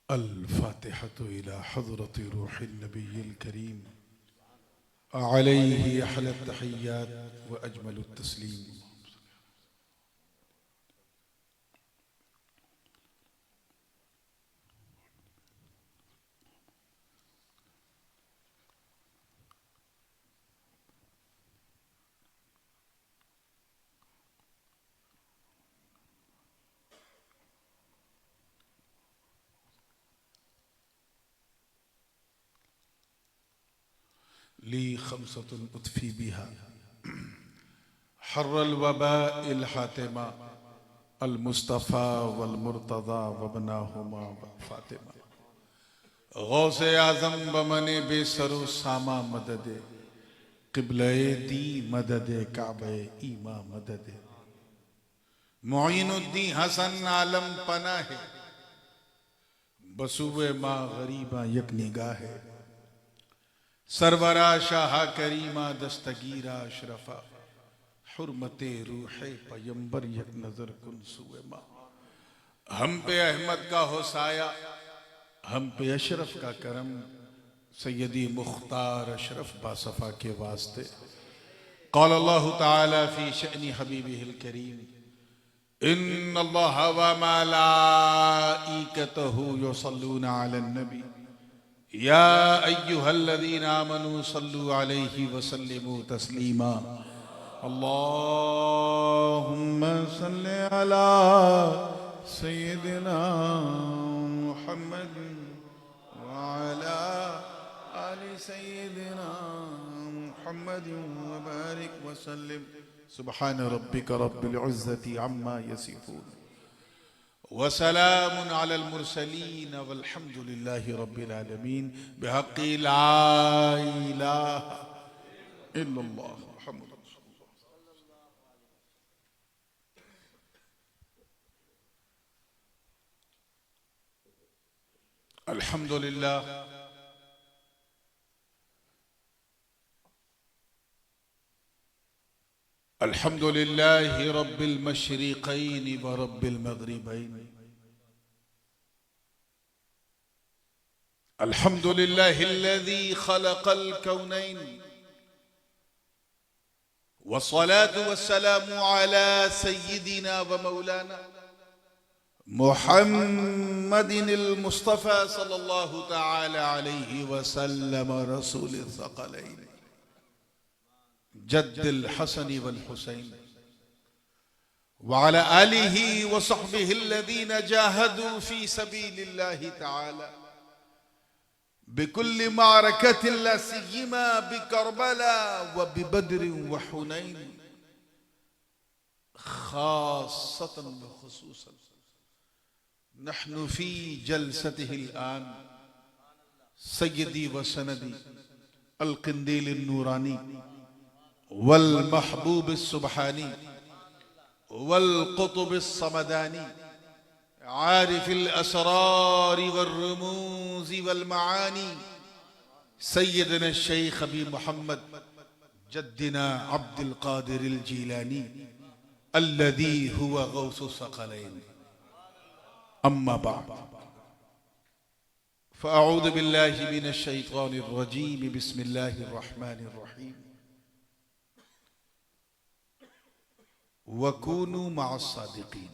अल-फ़ातिहतु इला हज़रति रूहिन नबिय्यिल करीम अलैहि अहलत तहिय्यात व अजमलुत तस्लीम। ली खमसतुन उतफी बिहा हर्रल वबाइल हातिमा अल मुस्तफ़ा वल मुर्तज़ा वबनाहुमा फातिमा गौसे आज़म बमने बेसरो सामा मददे क़िबले दी मददे काबे ईमा मददे मुईनुद्दीन हसन आलम पनाहे बसुए माँ गरीबा यक निगाहे सरवरा शाह करीमा दस्तगीरा अशरफा हुर्मते रूहे पयंबर यक नजर कुन सुए माँ। हम पे अहमद का हो साया, हम पे अशरफ का करम, सैयदी मुख्तार अशरफ बासफा के वास्ते। क़ाल अल्लाहु तआला फी शअनी हबीबिहिल करीम इन्नल्लाह व मलाइकतहु युसल्लूना अलन नबी या अय्युहल्लज़ीना आमनू सल्लु अलैहि वसल्लिमू तस्लीमा। अल्लाहुम्मा सल्लि अला सय्यिदिना मुहम्मद व अला आलि सय्यिदिना मुहम्मद व बारिक व सल्लिम। सुब्हान रब्बिका रब्बिल इज़्ज़ति अम्मा यसिफून वसलामुन अलल मुरसलीन वल्हम्दुलिल्लाहि रब्बिल आलमीन बिहक़्क़ि ला इलाहा इल्लल्लाह मुहम्मदुर रसूलुल्लाह। अल्हम्दुलिल्लाह अल्हम्दुलिल्लाहि रब्बिल मशरिक़ैन व रब्बिल मग़रिबैन अल्हम्दुलिल्लाहिल्लज़ी ख़लक़ल कौनैन वस्सलातु वस्सलामु अला सय्यिदिना व मौलाना मुहम्मदिनिल मुस्तफ़ा सल्लल्लाहु तआला अलैहि वसल्लम रसूलिल सक़लैन जद्दिल हसन वल हुसैन व अला आलिहि व सहबिहिल्लज़ीना जाहदू फी सबीलिल्लाहि तआला बिकुल्लि मारकतिन ला सिय्यमा बिकरबला व बिबद्र व हुनैन खासतन व खुसूसन नहनु फी जलसतिहिल आन सय्यदी व सनदी अल क़िंदील नूरानी वल महबूब सुब्हानी वल क़ुतुब समदानी आरिफिल असरार वल रुमूज़ वल मआनी सय्यदना शेख अबी मोहम्मद जद्दिना अब्दुल क़ादिर अल जीलानी अल्लज़ी हुवा गौसुस सक़लैन। अम्मा बअद फ़अऊज़ु बिल्लाहि मिनश शैतानिर रजीम बिस्मिल्लाहिर रहमानिर रहीम वकूनू मअस सादिक़ीन।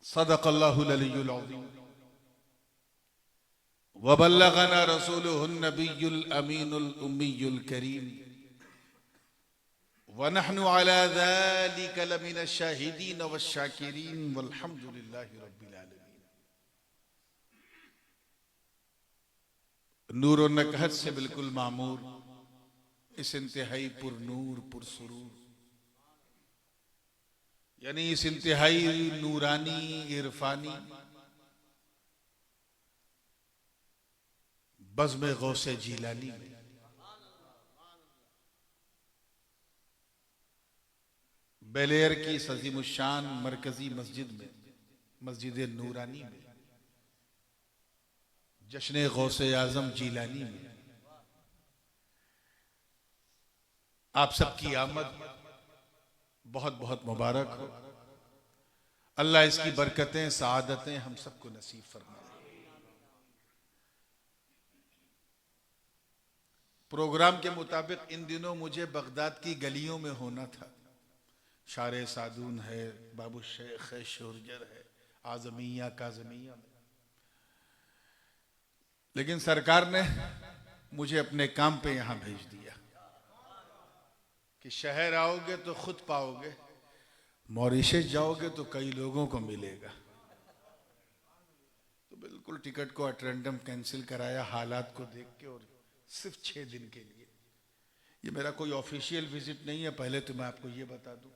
सदक़ल्लाहुल अलियुल अज़ीम व बल्लगना रसूलुहुन नबियुल अमीनुल उम्मियुल करीम व नहनु अला ज़ालिका लमिनश शाहिदीन वश्शाकिरीन वल्हम्दुलिल्लाहि रब्बिल आलमीन। नूर व नकहत से बिल्कुल मामूर इस इंतहाई पुरनूर पुरसुरूर यानी इस इंतहाई नूरानी इरफानी बज़्म गौसे जीलानी में बेलेर की सजीमुशान मरकजी मस्जिद में मस्जिद नूरानी में जश्न गौसे आज़म जीलानी में आप सबकी आमद बहुत बहुत मुबारक हो। अल्लाह इसकी बरकतें सआदतें हम सबको नसीब फरमाए। प्रोग्राम के मुताबिक इन दिनों मुझे बगदाद की गलियों में होना था। शारे सादून है, बाबू शेख है, शोरजर है, आजमिया काजमिया में, लेकिन सरकार ने मुझे अपने काम पे यहां भेज दिया कि शहर आओगे तो खुद पाओगे, मॉरिशस जाओगे तो कई लोगों को मिलेगा। तो बिल्कुल टिकट को एट रैंडम कैंसिल कराया हालात को देख के, और सिर्फ 6 दिन के लिए। ये मेरा कोई ऑफिशियल विजिट नहीं है, पहले तो मैं आपको ये बता दूं।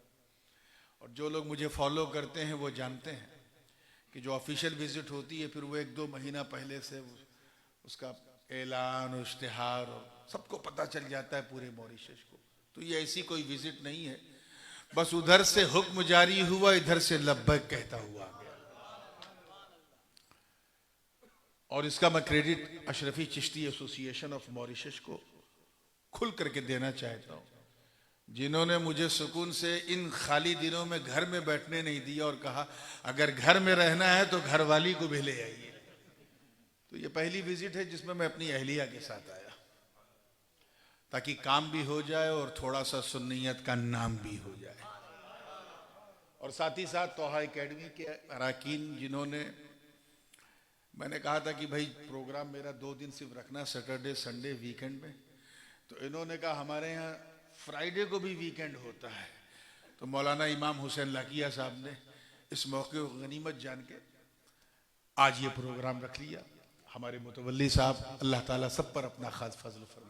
और जो लोग मुझे फॉलो करते हैं वो जानते हैं कि जो ऑफिशियल विजिट होती है फिर वो 1-2 महीना पहले से उसका ऐलान और इश्तिहार और सबको पता चल जाता है पूरे मॉरिशस को। तो ये ऐसी कोई विजिट नहीं है, बस उधर से हुक्म जारी हुआ, इधर से लब्बैक कहता हुआ आ गया। और इसका मैं credit Ashrafi Chishti association of Mauritius को खुल करके देना चाहता हूं, जिन्होंने मुझे सुकून से इन खाली दिनों में घर में बैठने नहीं दिया और कहा अगर घर में रहना है तो घरवाली को भी ले आइए। तो ये पहली विजिट है जिसमें मैं अपनी अहलिया के साथ आया, ताकि काम भी हो जाए और थोड़ा सा सुन्नियत का नाम भी हो जाए। और साथ ही साथ तोहा एकेडमी के अरकान, जिन्होंने, मैंने कहा था कि भाई प्रोग्राम मेरा 2 दिन सिर्फ रखना, सैटरडे संडे वीकेंड में, तो इन्होंने कहा हमारे यहाँ फ्राइडे को भी वीकेंड होता है। तो मौलाना इमाम हुसैन लाकिया साहब ने इस मौके को गनीमत जान के आज ये प्रोग्राम रख लिया। हमारे मुतवल्ली साहब, अल्लाह ताला सब पर अपना खास फजल फरमाए।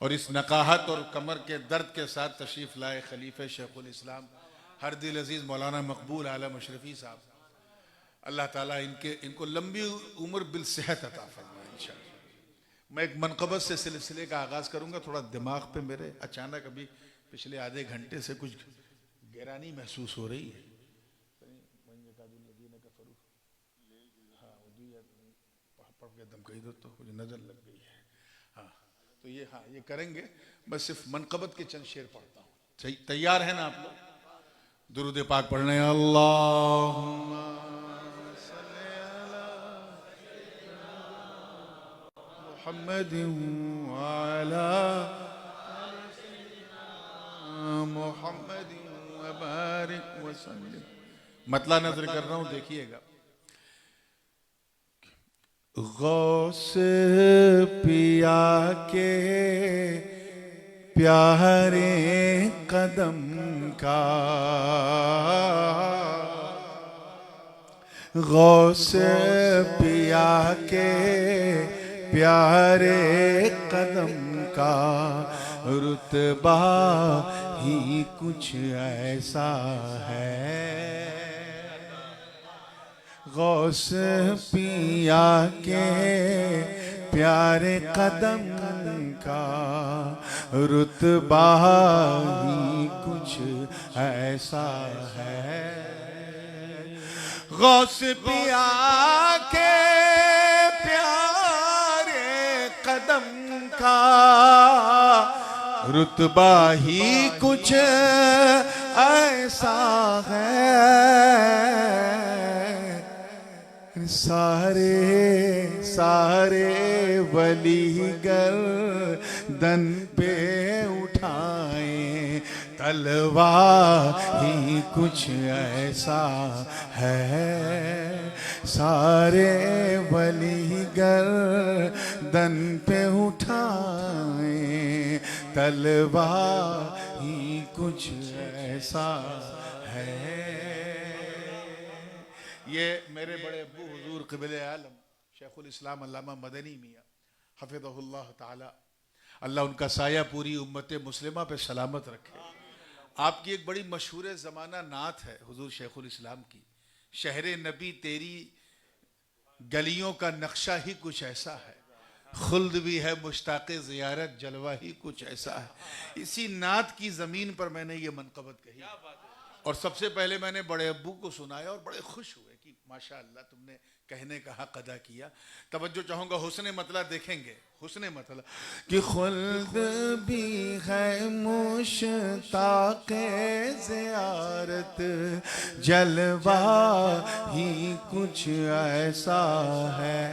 और इस नकाहत और कमर के दर्द के साथ तशरीफ लाए खलीफे शेखुल इस्लाम हर दिल अजीज मौलाना मकबूल आलम अशरफी साहब, अल्लाह ताला इनको लंबी उम्र बिल सेहत अता फरमाए इंशाअल्लाह। मैं एक मनक़बत से सिलसिले का आगाज करूंगा। थोड़ा दिमाग पे मेरे अचानक अभी पिछले आधे घंटे से कुछ गहरानी महसूस हो रही है। पढ़ के दम कही दो तो मुझे नजर लग गई है। हाँ तो ये करेंगे। बस सिर्फ मनक़बत के चंद शेर पढ़ता हूँ। सही, तैयार है ना आप लोग? दुरूद पाक पढ़ने। अल्लाहुम्मा सल्ली अला मुहम्मदिन व अला मुहम्मदिन व बारिक व सल्लिम। मतला नजर कर रहा हूँ, देखिएगा। गौस पिया के प्यारे कदम का, गौस पिया के प्यारे कदम का रुतबा ही कुछ ऐसा है। गौस पिया के प्यारे कदम का रुतबा ही कुछ ऐसा है। गौस पिया के प्यारे कदम का रुतबा ही कुछ ऐसा है। सारे सारे वलीगर दन पे उठाए तलवार ही कुछ ऐसा है। सारे वलीगर दन पे उठाए तलवार ही कुछ ऐसा है। ये मेरे बड़े अब्बू हुजूर क़िबले आलम शेखुल इस्लाम अल्लामा मदनी मियाँ हफ़िज़हुल्लाह ताला, अल्लाह उनका साया पूरी उम्मत मुस्लिमा पे सलामत रखे। आपकी एक बड़ी मशहूर ज़माना नात है हुजूर शेखुल इस्लाम की, शहर नबी तेरी गलियों का नक्शा ही कुछ ऐसा है, खुल्द भी है मुश्ताक़ ज़ियारत जलवा ही कुछ ऐसा है। इसी नात की ज़मीन पर मैंने ये मनक़बत कही और सबसे पहले मैंने बड़े अब्बू को सुनाया और बड़े खुश हुए कि माशाअल्लाह तुमने कहने का हक अदा किया। तवज्जो चाहूंगा, हुस्ने मतला देखेंगे, हुस्ने मतला कि खुल्द भी है मुश्ताक़े ज़ियारत, जलवा ही कुछ ऐसा है,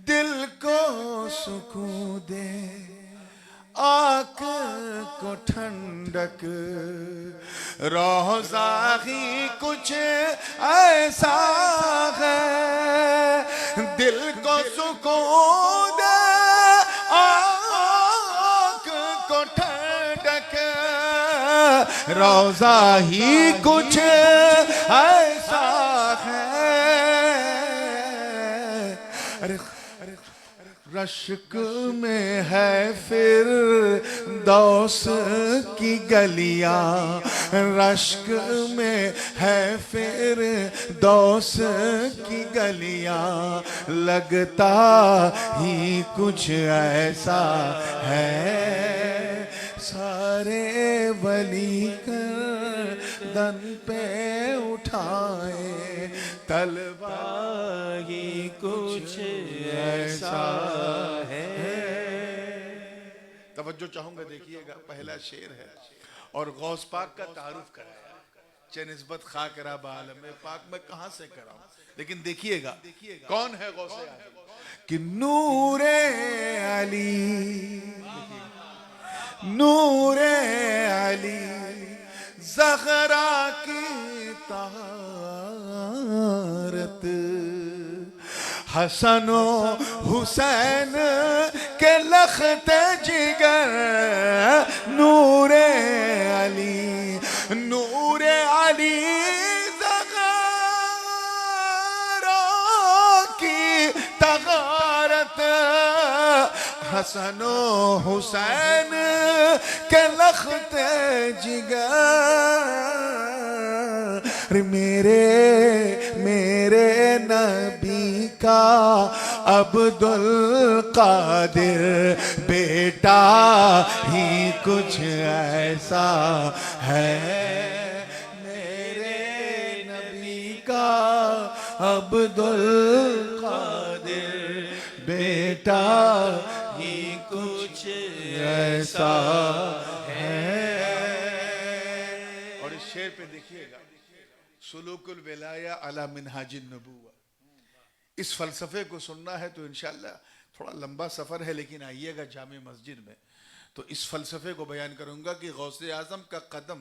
दिल को सुकून दे, आँख को ठंडक, रोज़ा ही कुछ ऐसा है, दिल को सुकून दे, आँख को ठंडक, रोज़ा ही कुछ ऐसा है। अरे रश्क में है फिर दौस की गलियां, रश्क में है फिर दौस की गलियां, लगता ही कुछ ऐसा है, सारे वली कर दन पे उठाए, तलवा ही कुछ ऐसा है। तवज्जो चाहूंगा, देखिएगा, पहला शेर है और गौस पाक का तारुफ कराया, चे निस्बत खाक रब आलम पाक में कहां से कराऊं, लेकिन देखिएगा कौन है गौस आजम कि नूरे अली, नूरे अली ज़हरा की तारत, हसन हुसैन के लखते जिगर, नूरे अली, नूरे अली ज़हरा की तारत, हसन हुसैन के लखते जिगर, मेरे नबी का अब्दुल कादिर बेटा ही कुछ ऐसा है, मेरे नबी का अब्दुल कादिर बेटा ही कुछ ऐसा है। और इस शेर पे देखिएगा, सुलूकुल विलाया अला मिनहाजिन नबुव्वा, इस फलसफे को सुनना है तो इंशाअल्लाह थोड़ा लंबा सफर है, लेकिन आइएगा जामे मस्जिद में तो इस फलसफे को बयान करूंगा कि गौसे आजम का कदम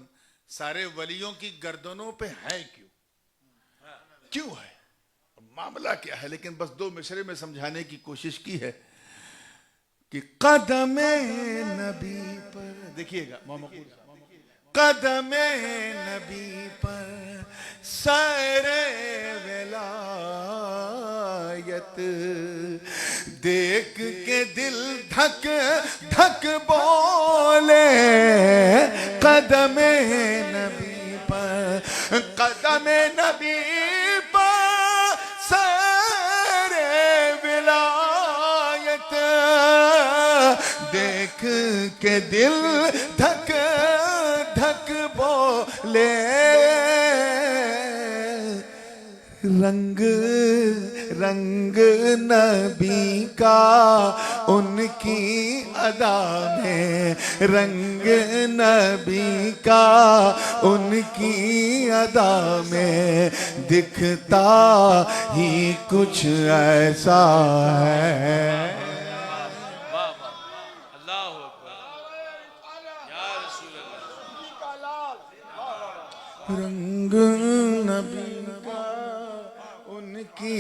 सारे वलियों की गर्दनों पे है क्यों, क्यों है, मामला क्या है, लेकिन बस दो मिसरे में समझाने की कोशिश की है कि कदमे नबी पर, देखिएगा कदमे नबी पर सारे विलायत, देख के दिल धक धक बोले, कदमे नबी पर, कदमे नबी पर सारे विलायत, देख के दिल धक धक बोले, रंग रंग नबी का उनकी अदा में, रंग नबी का उनकी अदा में, दिखता ही कुछ ऐसा है। रंग नबी का उनकी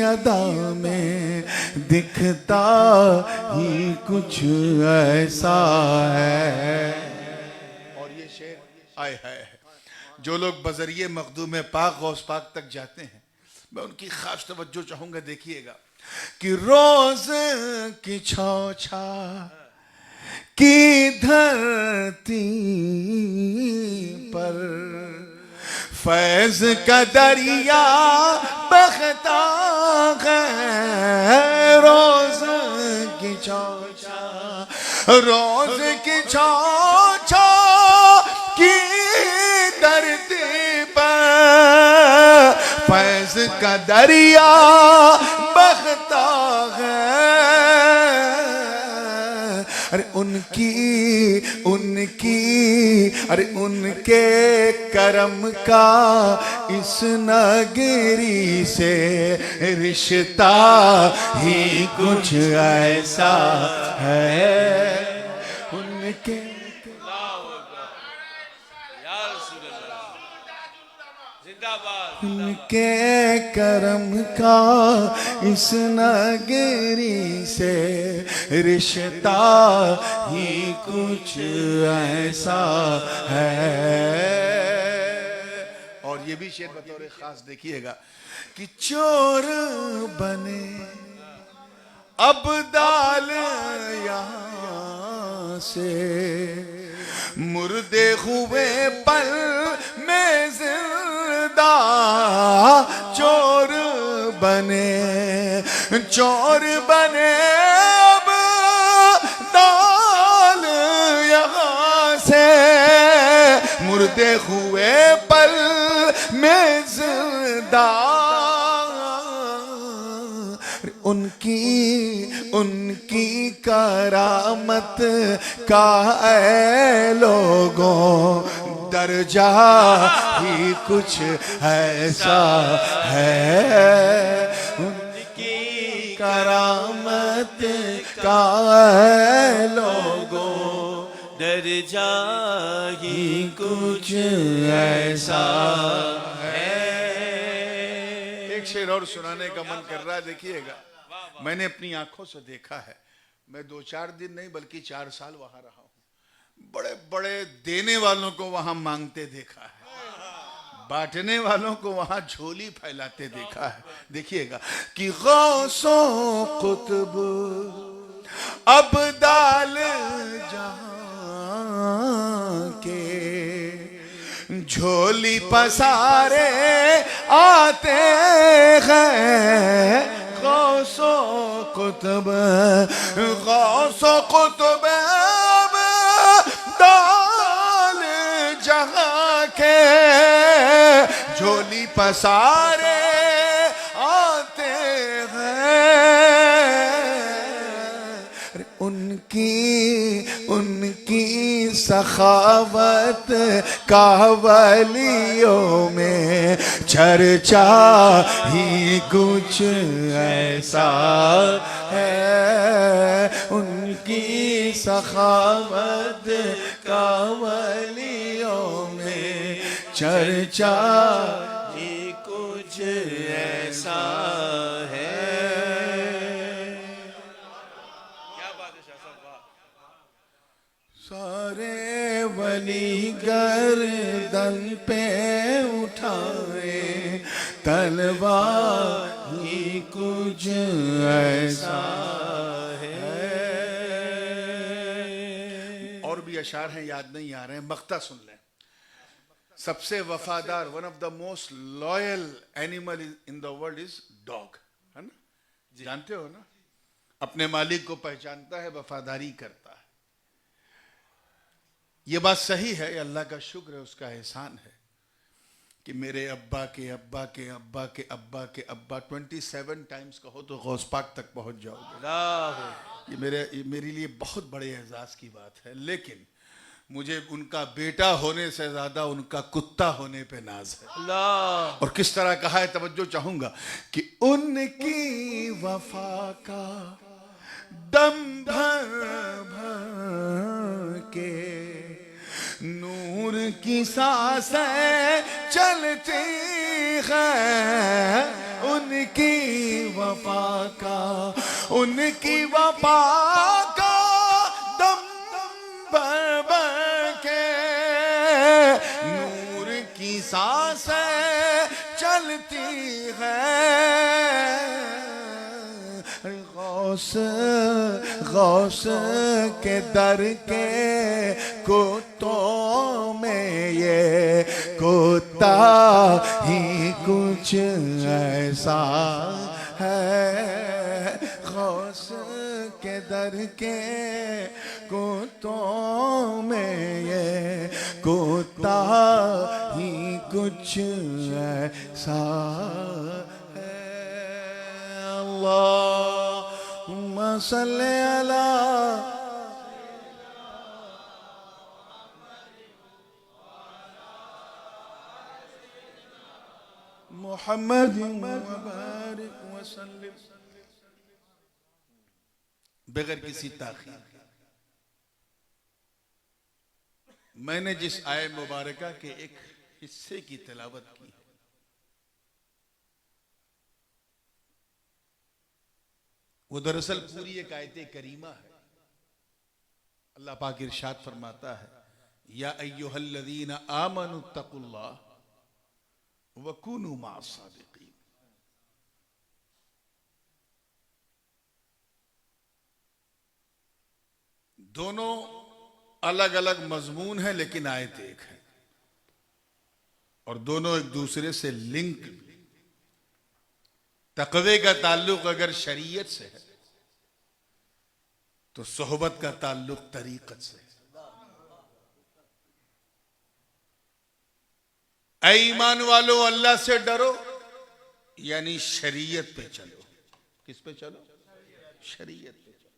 अदा में, दिखता ही कुछ ऐसा है। और ये शेर आए है, जो लोग बजरिए मखदूम पाक गौस पाक तक जाते हैं, मैं उनकी खास तवज्जो चाहूंगा, देखिएगा कि रोज की छौछा की धरती पर फैज का दरिया बहता है, रोज की चौचा, रोज की चौचा की धरती पर का दरिया बहता है। अरे उनके करम का इस नगरी से रिश्ता ही कुछ ऐसा है। उनके उनके करम का इस नगरी से रिश्ता ही कुछ ऐसा है। और ये भी शेर बतौर खास देखिएगा कि चोर बने अब्दाल यहाँ से, मुर्दे हुए पल में जिंदा चोर बने अब्दाल यहाँ से, मुर्दे हुए पल में जिंदा। उनकी करामत का ऐ लोगों दर्जा ही कुछ ऐसा है। उनकी करामत का ऐ लोगों दर्जा ही कुछ ऐसा है। एक शेर और सुनाने का मन कर रहा है, देखिएगा। मैंने अपनी आंखों से देखा है, मैं 2-4 दिन नहीं बल्कि 4 साल वहां रहा हूं। बड़े बड़े देने वालों को वहां मांगते देखा है, बांटने वालों को वहां झोली फैलाते देखा है। देखिएगा कि गौसो कुतुब अब्दाल जहां के झोली पसारे आते हैं। गौसो कुतुब अब्दाल जहां के झोली पसारे आते हैं। उनकी सखावत का वलियों में चर्चा ही कुछ ऐसा है। उनकी सखावत का वलियों में चर्चा ही कुछ ऐसा है। सारे वली गर्दन पे उठाए तलवार ही कुछ ऐसा है। और भी अशार हैं, याद नहीं आ रहे हैं, मक्ता सुन लें। सबसे वफादार, one of the most loyal animal in the world is dog, है ना? जानते हो ना? अपने मालिक को पहचानता है, वफादारी करता है। ये बात सही है, अल्लाह का शुक्र है, उसका एहसान है कि मेरे अब्बा के अब्बा के अब्बा के अब्बा के अब्बा 27 टाइम्स कहो तो गौस पाक तक पहुंच जाओगे। ये मेरे लिए बहुत बड़े एहसास की बात है। लेकिन मुझे उनका बेटा होने से ज्यादा उनका कुत्ता होने पे नाज है। अल्लाह। और किस तरह कहा है, तवज्जो चाहूंगा कि उनकी वफा का दम भर भर के नूर की सांसें चलती है। उनकी वफा का दम भर भर के नूर की सांसें चलती है। गौस के दर के कुत्तों में ये कुत्ता ही कुछ ऐसा है। गौस के दर के कुत्तों में ये कुत्ता ही कुछ ऐसा सल्ले अला मुहम्मद व बारिक वसल्लिम। बगैर किसी ताखीर मैंने जिस आय मुबारका के एक हिस्से की तिलावत की है, वो दरअसल पूरी एक आयत करीमा है। अल्लाह पाक इरशाद फरमाता है, या अय्युहल्लज़ीना आमनु तक़ुल्लाह वकुनू मअस-सादिक़ीन। दोनों अलग अलग मजमून है लेकिन आयत एक है, और दोनों एक दूसरे से लिंक। तक़वे का ताल्लुक अगर शरीयत से है तो सोहबत का ताल्लुक तरीक़त से है। ऐ ईमान वालो अल्लाह से डरो, यानी शरीयत पे चलो। किस पे चलो? शरीयत पे चलो।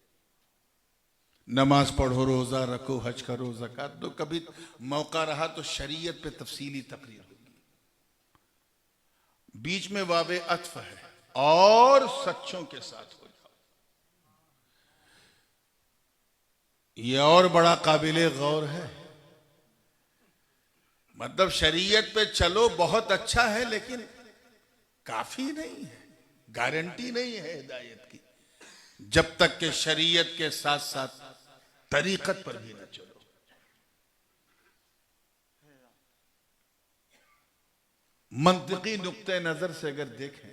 नमाज पढ़ो, रोजा रखो, हज करो, ज़कात दो। कभी मौका रहा तो शरीयत पे तफसीली तकरीर होगी। बीच में वावे अत्फ है, और सच्चों के साथ हो जाओ। ये और बड़ा काबिले गौर है। मतलब शरीयत पे चलो बहुत अच्छा है, लेकिन काफी नहीं है, गारंटी नहीं है हिदायत की, जब तक कि शरीयत के साथ साथ तरीकत पर भी न चलो। मंतिकी नुक्ते नजर से अगर देखें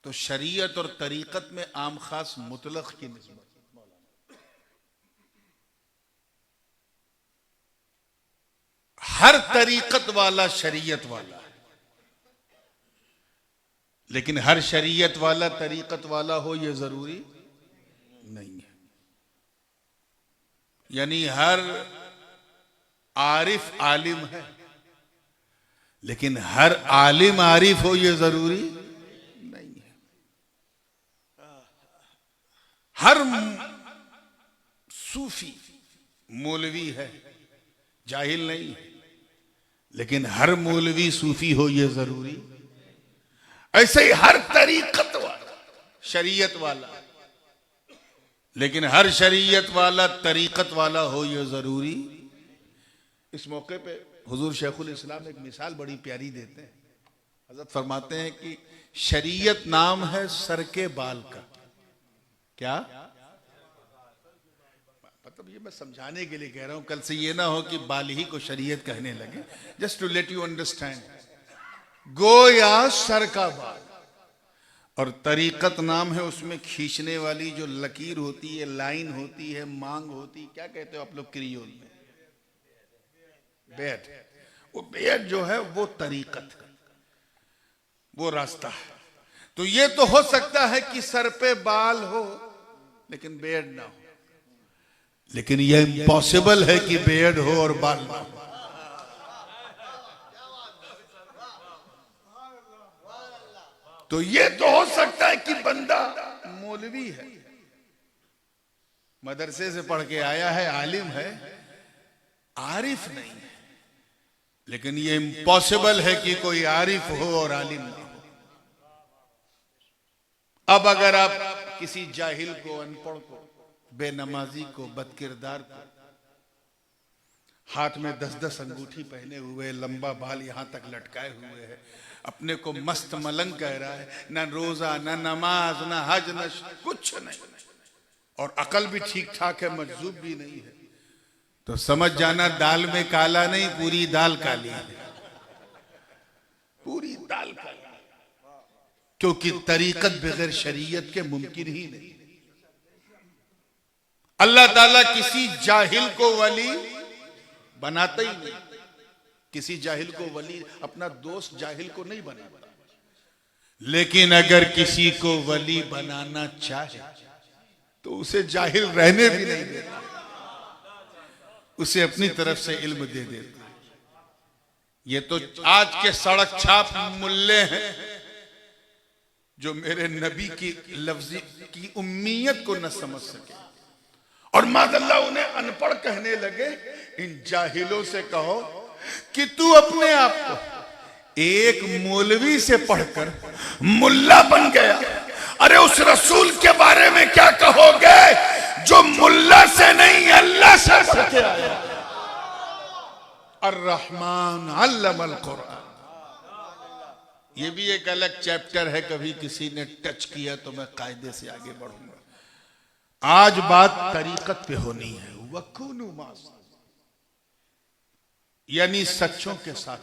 तो शरीयत और तरीकत में आम खास मुतलक की निस्बत। हर तरीकत वाला शरीयत वाला है, लेकिन हर शरीयत वाला तरीकत वाला हो यह जरूरी नहीं है। यानी हर आरिफ आलिम है, लेकिन हर आलिम आरिफ हो यह जरूरी नहीं है। हर सूफी मौलवी है, जाहिल नहीं है, लेकिन हर मौलवी सूफी हो यह जरूरी। ऐसे ही हर तरीकत वाला शरीयत वाला, लेकिन हर शरीयत वाला तरीकत वाला हो यह जरूरी। इस मौके पे हुजूर शेखुल इस्लाम एक मिसाल बड़ी प्यारी देते हैं। हजरत फरमाते हैं कि शरीयत नाम है सर के बाल का। क्या मतलब? ये मैं समझाने के लिए कह रहा हूं, कल से ये ना हो कि बाल ही को शरीयत कहने लगे। Just to let you understand, गोया सर का बाल। और तरीकत नाम है उसमें खींचने वाली जो लकीर होती है, लाइन होती है, मांग होती है। क्या कहते हो आप लोग क्रियोल में? बेड। वो बेड जो है वो तरीकत है, वो रास्ता है। तो ये तो हो सकता है कि सर पे बाल हो लेकिन बेड ना हो, लेकिन यह इम्पॉसिबल है कि बेड हो और बाल ना हो। तो ये तो हो सकता है कि बंदा मौलवी है, मदरसे से पढ़ के आया है, आलिम है, आरिफ नहीं है। लेकिन ये इम्पॉसिबल है कि कोई आरिफ हो और आलिम ना हो। अब अगर आप किसी जाहिल को, अनपढ़ को, बेनमाजी को, बदकिरदार को, हाथ में 10-10 अंगूठी पहने हुए, लंबा बाल यहां तक लटकाए हुए है, अपने को मस्त मलंग कह रहा है, ना रोजा, ना नमाज, ना हज, न कुछ नहीं, और अकल भी ठीक ठाक है, मजजूब भी नहीं है, तो समझ जाना दाल में काला नहीं, पूरी दाल काली है, पूरी दाल काली। क्योंकि तरीकत बगैर शरीयत के मुमकिन ही नहीं। अल्लाह ताला किसी जाहिल को वली बनाता ही नहीं। किसी जाहिल को वली, अपना दोस्त जाहिल को नहीं बनाता, लेकिन अगर किसी को वली बनाना चाहे तो उसे जाहिल रहने भी नहीं देता, उसे अपनी तरफ से इल्म दे देता। ये तो आज के सड़क छाप मुल्ले हैं जो मेरे नबी की लफ्जी की उम्मीयत को न समझ सके और मादल्ला उन्हें अनपढ़ कहने लगे। इन जाहिलों से कहो कि तू अपने आप को एक मौलवी से पढ़कर मुल्ला बन गया। अरे उस रसूल के बारे में क्या कहोगे जो मुल्ला से नहीं अल्लाह से पढ़ के आया। अर्रहमान अल्लमल कुरान, ये भी एक अलग चैप्टर है, कभी किसी ने टच किया तो मैं कायदे से आगे बढ़ूंगा। आज बात तरीकत पे होनी है। वकुनु मास, यानी सच्चों के साथ।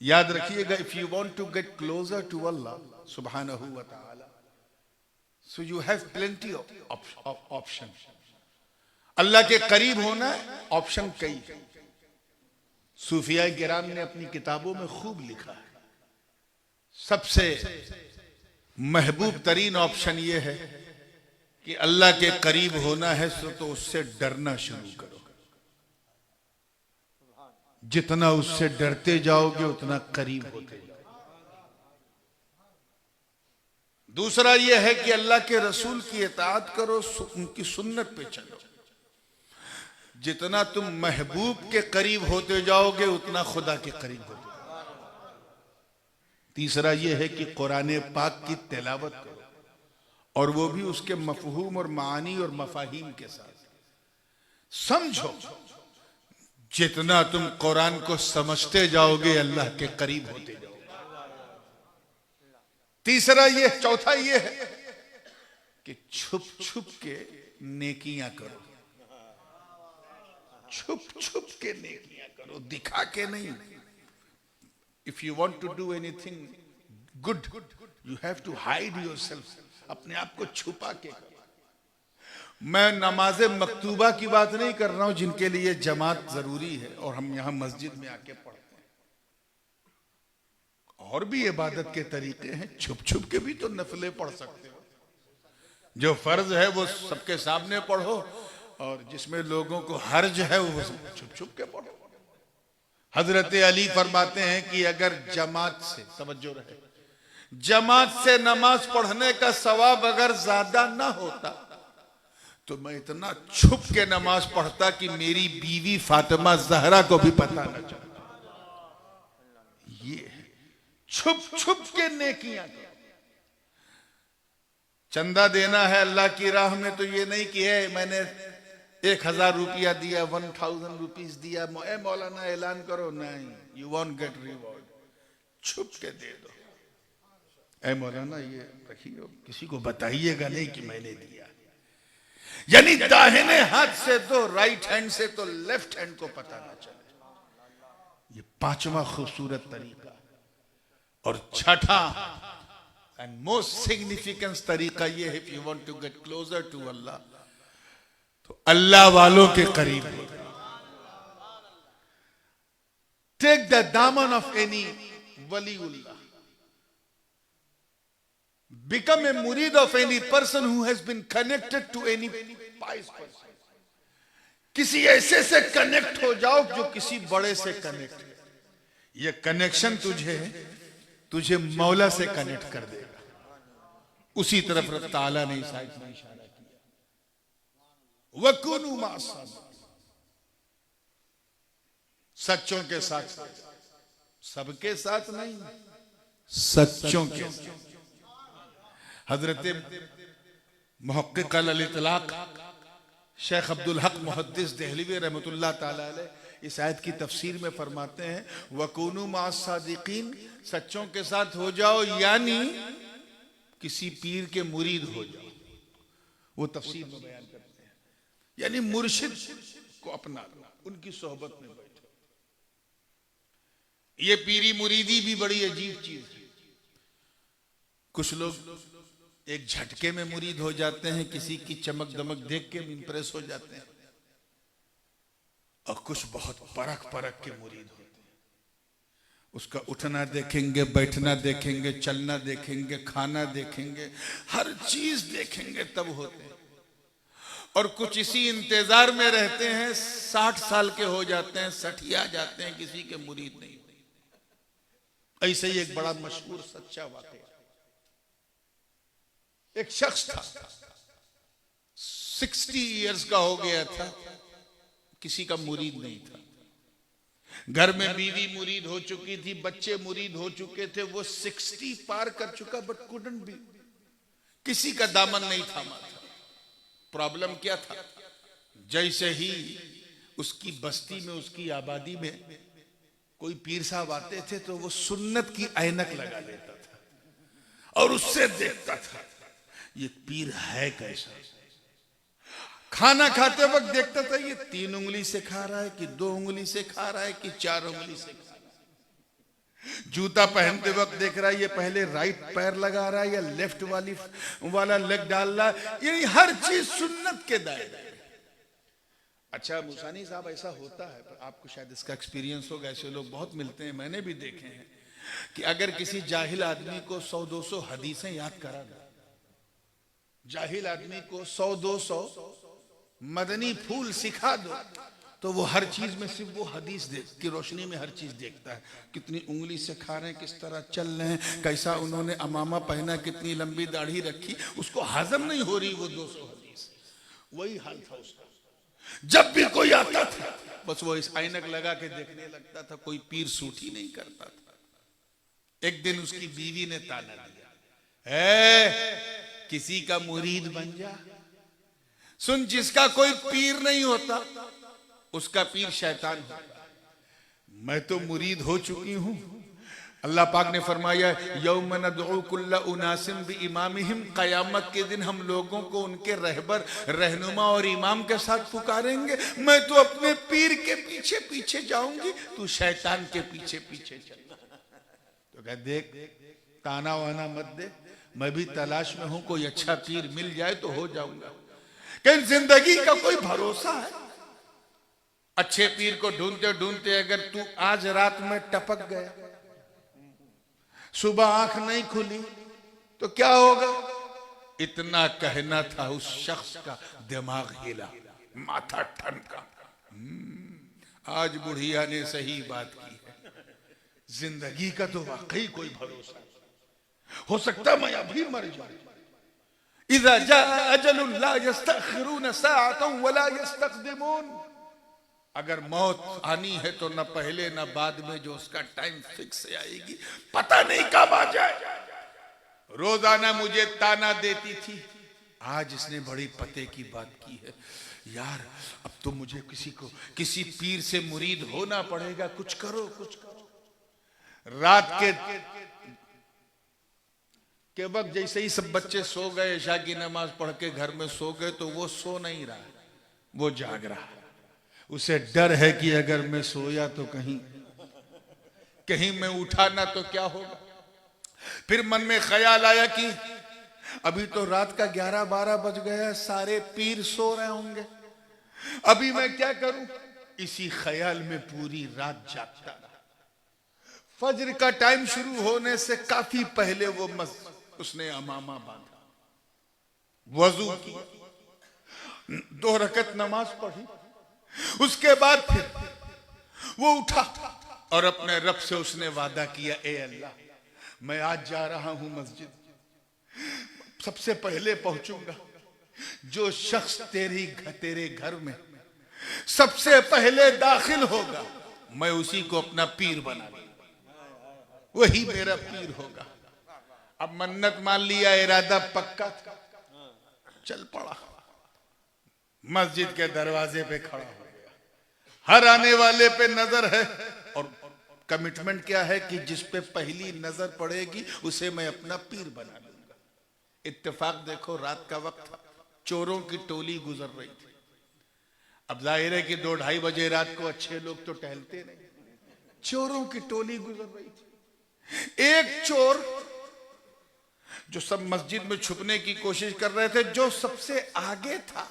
याद रखिएगा, if you want to get closer to अल्लाह सुब्हानहू व तआला, so you have plenty of option. अल्लाह के करीब होना है, ऑप्शन कई है। सूफिया किराम ने अपनी किताबों में खूब लिखा है, सबसे महबूब तरीन ऑप्शन यह है कि अल्लाह के करीब होना है तो उससे डरना शुरू करो। जितना उससे डरते जाओगे उतना करीब होते जाओगे। दूसरा यह है कि अल्लाह के रसूल की इताअत करो, उनकी सुन्नत पे चलो। जितना तुम महबूब के करीब होते जाओगे उतना खुदा के करीब होते जाओगे। तीसरा यह है कि कुरान पाक की तिलावत करो, और वो भी उसके मफहूम और मानी और मफाहिम के साथ समझो। जितना तुम कुरान को समझते जाओगे अल्लाह के करीब होते जाओगे। तीसरा यह, चौथा यह है कि छुप छुप के नेकियां करो। छुप छुप के नेकियां करो, दिखा के नहीं। If you want to do anything good you have to hide yourself. अपने आप को छुपा के करो। मैं नमाज मकतूबा की बात नहीं कर रहा हूं जिनके लिए जमात जरूरी है और हम यहां मस्जिद में आके पढ़ते हैं। और भी इबादत के तरीके हैं, छुप छुप के भी तो नफले पढ़ सकते हो। जो फर्ज है वो सबके सामने पढ़ो, और जिसमें लोगों को हर्ज है वो छुप छुप के पढ़ो। हजरत अली फरमाते हैं कि अगर जमात से, तवज्जो रहे, जमात से नमाज पढ़ने का सवाब अगर ज्यादा ना होता तो मैं इतना छुप के नमाज पढ़ता कि मेरी बीवी फातिमा जहरा को भी पता न चलता। ये छुप छुप के नेकियां। चंदा देना है अल्लाह की राह में तो ये नहीं कि है मैंने 1000 रुपया दिया, 1000 रुपीज दिया, ए मौलाना ऐलान करो, नहीं, यू वॉन्ट गेट रिवॉर्ड। छुप के दे दो। ए मौलाना ये रखिए, किसी को बताइएगा नहीं कि मैंने दिया। यानी दाहिने हाथ से दो, राइट हैंड से तो लेफ्ट हैंड को पता ना चले। ये पांचवा खूबसूरत तरीका। और छठा एंड मोस्ट सिग्निफिकेंस तरीका ये है, if you want to get closer to अल्लाह तो अल्लाह वालों के करीब हो। टेक द दामन ऑफ एनी वलीउल्लाह, become a murid of any person who has been connected to any pious person. किसी ऐसे से कनेक्ट हो जाओ जो किसी बड़े से कनेक्ट है। ये कनेक्शन तुझे मौला से कनेक्ट कर देगा। उसी तरफ रब ताला ने इस आयत में इशारा किया, वकुनु मास, सच्चों के साथ। सबके साथ नहीं, सच्चों के साथ। हजरत मुहक्किक अल इतलाक शेख अब्दुल हक मुहद्दिस देहलवी रहमतुल्लाह ताला अलैह इस आयत की तफसीर में फरमाते हैं, वकुनु मास सादिकीन, सच्चों के साथ हो जाओ, यानी किसी पीर के मुरीद हो जाओ। वो तफसीर में बयान करते हैं, यानी मुर्शिद को अपना लो, उनकी सोहबत में बैठो। ये पीरी मुरीदी भी बड़ी अजीब चीज है। कुछ लोग एक झटके में मुरीद हो जाते हैं, किसी की चमक दमक देख के इंप्रेस हो जाते हैं, और कुछ बहुत परख परख के मुरीद होते हैं। उसका उठना देखेंगे, बैठना देखेंगे, चलना देखेंगे, खाना देखेंगे, हर चीज देखेंगे, तब होते हैं। और कुछ इसी इंतजार में रहते हैं, 60 साल के हो जाते हैं, सठिया जाते हैं, किसी के मुरीद नहीं। ऐसे ही एक बड़ा मशहूर सच्चा वाकया, एक शख्स था 60 इयर्स का हो गया था, किसी का मुरीद नहीं था, घर में बीवी मुरीद हो चुकी थी, बच्चे मुरीद हो चुके थे, वो 60 पार कर चुका बट कुडंट बी, किसी का दामन नहीं थामा था। प्रॉब्लम क्या था, जैसे ही उसकी बस्ती में, उसकी आबादी में कोई पीर साहब आते थे तो वो सुन्नत की ऐनक लगा लेता था और उससे देखता था ये पीर है कैसा। खाना खाते वक्त देखता था ये 3 उंगली से खा रहा है कि 2 उंगली से खा रहा है कि 4 उंगली से खा रहा है। जूता पहनते वक्त देख रहा है ये पहले राइट पैर लगा रहा है या लेफ्ट वाला लेग डाल रहा है, ये हर चीज सुन्नत के दायरे। अच्छा मुसानी साहब, ऐसा होता है, पर आपको शायद इसका एक्सपीरियंस होगा, ऐसे लोग बहुत मिलते हैं, मैंने भी देखे हैं कि अगर किसी जाहिल आदमी को 100-200 हदीसें याद करा दो, जाहिल आदमी को 100-200 मदनी फूल सिखा दो, तो वो हर चीज में सिर्फ वो हदीस की रोशनी में हर चीज देखता है, कितनी उंगली से खा रहे हैं, किस तरह चल रहे हैं, कैसा उन्होंने अमामा पहना, कितनी लंबी दाढ़ी रखी, उसको हजम नहीं हो रही वो 200 हदीस। वही हाल था उसका। जब भी कोई आता था बस वो इस ऐनक लगा के देखने लगता था, कोई पीर सूट ही नहीं करता था। एक दिन उसकी बीवी ने ताना दिया, किसी का मुरीद बन जा, सुन जिसका कोई पीर नहीं होता उसका पीर शैतान होता। मैं तो मुरीद हो चुकी हूं। अल्लाह पाक ने फरमाया यौम नदउ कुल्ला उनासिम बिइमामिहिम, कयामत के दिन हम लोगों को उनके रहबर, रहनुमा और इमाम के साथ पुकारेंगे। मैं तो अपने पीर के पीछे पीछे जाऊंगी, तू शैतान के पीछे पीछे चल। तो कह देख, ताना वाना मत दे, मैं भी तलाश में हूं, कोई अच्छा पीर मिल जाए तो हो जाऊंगा। कि जिंदगी का कोई भरोसा है? अच्छे पीर को ढूंढते ढूंढते अगर तू आज रात में टपक गया, सुबह आंख नहीं खुली तो क्या होगा? इतना कहना था उस शख्स का दिमाग हिला, माथा ठनका। आज बुढ़िया ने सही बात की है, जिंदगी का तो वाकई कोई भरोसा नहीं। हो सकता मैं अभी मर जाऊं। इज़ा जाअ अजलुन ला यस्तअखिरून साअतन वला यस्तक़दिमून, अगर मौत आनी है तो न पहले न बाद में, जो उसका टाइम फिक्स से आएगी, पता नहीं कब आ जाए। रोजाना मुझे ताना देती थी, आज इसने बड़ी पते की बात की है। यार अब तो मुझे किसी पीर से मुरीद होना पड़ेगा, कुछ करो कुछ करो। रात के वक्त जैसे ही सब बच्चे सो गए, इशा की नमाज पढ़ के घर में सो गए, तो वो सो नहीं रहा, वो जाग रहा। उसे डर है कि अगर मैं सोया तो कहीं मैं उठा ना तो क्या होगा। फिर मन में ख्याल आया कि अभी तो रात का 11-12 बज गया, सारे पीर सो रहे होंगे, अभी मैं क्या करूं? इसी ख्याल में पूरी रात जागता रहा। फज्र का टाइम शुरू होने से काफी पहले उसने अमामा बांधा, वजू की, 2 रकत नमाज पढ़ी, उसके बाद फिर वो उठा और अपने रब से उसने वादा किया, ए अल्लाह मैं आज जा रहा हूं मस्जिद, सबसे पहले पहुंचूंगा, जो शख्स तेरे घर में सबसे पहले दाखिल होगा मैं उसी को अपना पीर बना लूंगा, वही मेरा पीर होगा। अब मन्नत मान लिया, इरादा पक्का था, चल पड़ा, मस्जिद के दरवाजे पे खड़ा हो गया। हर आने वाले पे नजर है और कमिटमेंट क्या है कि जिस पे पहली नजर पड़ेगी उसे मैं अपना पीर बना लूंगा। इत्तेफाक देखो, रात का वक्त था, चोरों की टोली गुजर रही थी। अब जाहिर है कि 2-2:30 बजे रात को अच्छे लोग तो टहलते नहीं, चोरों की टोली गुजर रही थी। एक चोर जो सब मस्जिद में छुपने की कोशिश कर रहे थे, जो सबसे आगे था,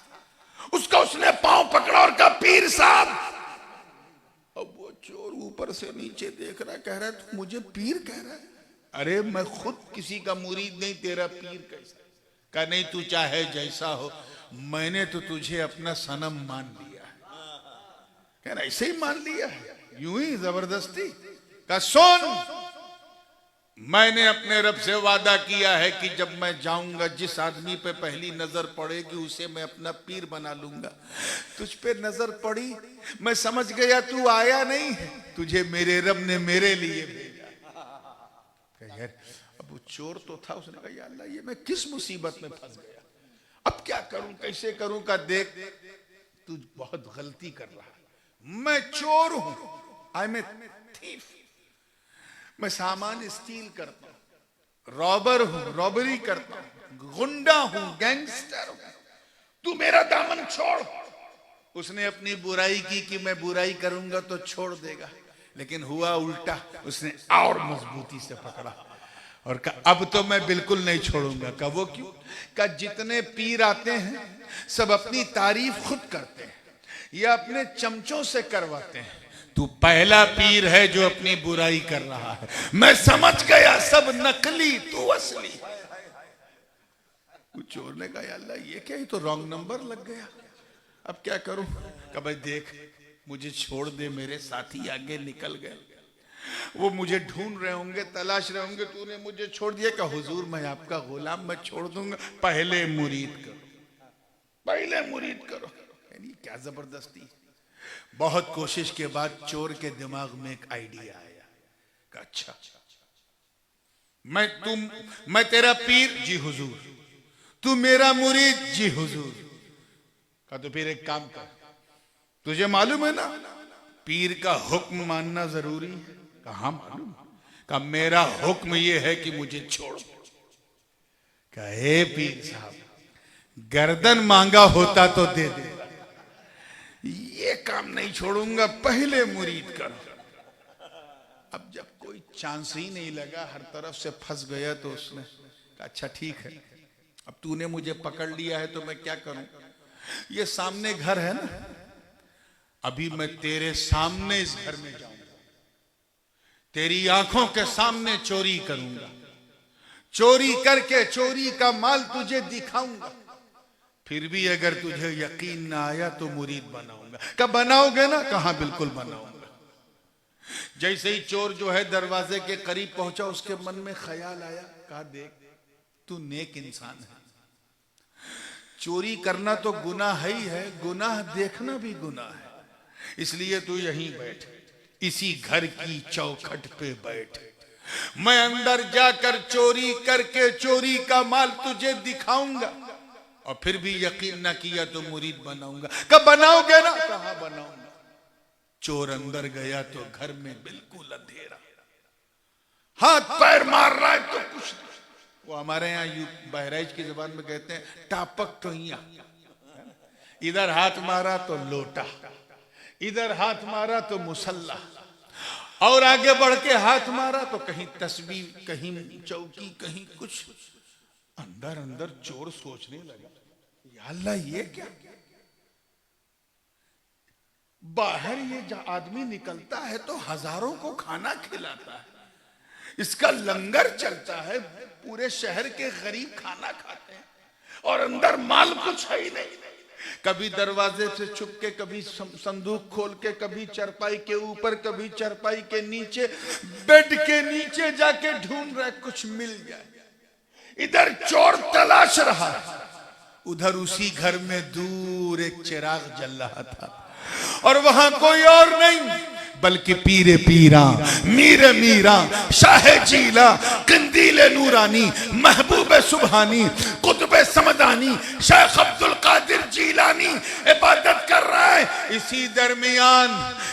उसका उसने पांव पकड़ा और कहा, पीर साहब। अब वो चोर ऊपर से नीचे देख रहा, कह रहा है तू मुझे पीर कह रहा है? अरे मैं खुद किसी का मुरीद नहीं, तेरा पीर कैसा? कहा नहीं, तू चाहे जैसा हो, मैंने तो तुझे अपना सनम मान लिया है। कह रहा ऐसे ही मान लिया है, यूं ही जबरदस्ती? का सुन, मैंने अपने रब से वादा किया है कि जब मैं जाऊंगा जिस आदमी पे पहली नजर पड़ेगी उसे मैं अपना पीर बना लूंगा। तुझ पे नजर पड़ी, मैं समझ गया तू आया नहीं है, तुझे मेरे रब ने मेरे लिए भेजा। यार अब वो चोर तो था, उसने कहा या अल्लाह ये मैं किस मुसीबत में फंस गया, अब क्या करूं कैसे करूं। का देख तू बहुत गलती कर रहा है, मैं चोर हूं, आई एम ए थीफ, मैं सामान स्टील करता हूं, रॉबर हूं, रॉबरी करता हूं, गुंडा हूं, गैंगस्टर हूं, तू मेरा दामन छोड़। उसने अपनी बुराई की कि मैं बुराई करूंगा तो छोड़ देगा, लेकिन हुआ उल्टा, उसने और मजबूती से पकड़ा और कहा अब तो मैं बिल्कुल नहीं छोड़ूंगा। कहा वो क्यों? कहा जितने पीर आते हैं सब अपनी तारीफ खुद करते हैं या अपने चमचों से करवाते हैं, तू पहला पीर है जो अपनी बुराई कर रहा है। मैं समझ गया सब नकली, तू असली। चोर ने कहा अल्लाह ये क्या, ही तो रॉन्ग नंबर लग गया, अब क्या करूं। कहा भाई देख मुझे छोड़ दे, मेरे साथी आगे निकल गए, वो मुझे ढूंढ रहे होंगे, तलाश रहे होंगे, तूने मुझे छोड़ दिया। कहा हुजूर मैं आपका गुलाम, मैं छोड़ दूंगा, पहले मुरीद करो, पहले मुरीद करो। यानी क्या जबरदस्ती। बहुत कोशिश के बाद चोर के दिमाग में एक आइडिया आया कि अच्छा मैं तेरा पीर, जी हुजूर, तू मेरा मुरीद, जी हुजूर। कहा तो फिर एक काम कर, तुझे मालूम है ना पीर का हुक्म मानना जरूरी है। कहा मालूम। कहा मेरा हुक्म यह है कि मुझे छोड़। कहे पीर साहब गर्दन मांगा होता तो दे दे, ये काम नहीं छोड़ूंगा, पहले मुरीद करो। अब जब कोई चांस ही नहीं लगा, हर तरफ से फंस गया, तो उसने कहा अच्छा ठीक है, अब तूने मुझे पकड़ लिया है तो मैं क्या करूं। ये सामने घर है ना, अभी मैं तेरे सामने इस घर में जाऊंगा, तेरी आंखों के सामने चोरी करूंगा, चोरी करके चोरी का माल तुझे दिखाऊंगा, फिर भी अगर तुझे यकीन ना आया तो मुरीद बनाऊंगा। कब बनाओगे ना? कहा बिल्कुल बनाऊंगा। जैसे ही चोर जो है दरवाजे के करीब पहुंचा, उसके मन में ख्याल आया, कहा देख तू नेक इंसान है, चोरी करना तो गुनाह ही है, गुनाह देखना भी गुनाह है, इसलिए तू यहीं बैठ, इसी घर की चौखट पे बैठ, मैं अंदर जाकर चोरी करके चोरी का माल तुझे दिखाऊंगा, और फिर भी यकीन ना किया तो मुरीद बनाऊंगा। कब बनाओगे ना? कहा बनाऊंगा। चोर अंदर गया तो घर में बिल्कुल अंधेरा, हाथ पैर मार रहा है तो कुछ नहीं। वो हमारे यहाँ बहराइच की जुबान में कहते हैं टापक टोइया, इधर हाथ मारा तो लोटा, इधर हाथ मारा तो मुसल्ला, और आगे बढ़ के हाथ मारा तो कहीं तस्बीह, कहीं चौकी, कहीं कुछ। अंदर अंदर चोर सोचने लगा या अल्लाह ये क्या, बाहर ये आदमी निकलता है तो हजारों को खाना खिलाता है, इसका लंगर चलता है, पूरे शहर के गरीब खाना खाते हैं, और अंदर माल कुछ है ही नहीं। कभी दरवाजे से छुप के, कभी संदूक खोल के, कभी चरपाई के ऊपर, कभी चरपाई के नीचे, बेड के नीचे जाके ढूंढ रहा है कुछ मिल जाए। इधर चोर तलाश रहा, उधर उसी घर में दूर एक चिराग जल रहा था, और वहां कोई और नहीं बल्कि पीरे पीरा, मीरे मीरा, शाह जीला, कंदीले नूरानी, महबूबे सुबहानी, कुतुबे समदानी, शेख अब्दुल कादिर जीलानी इबादत कर रहा है।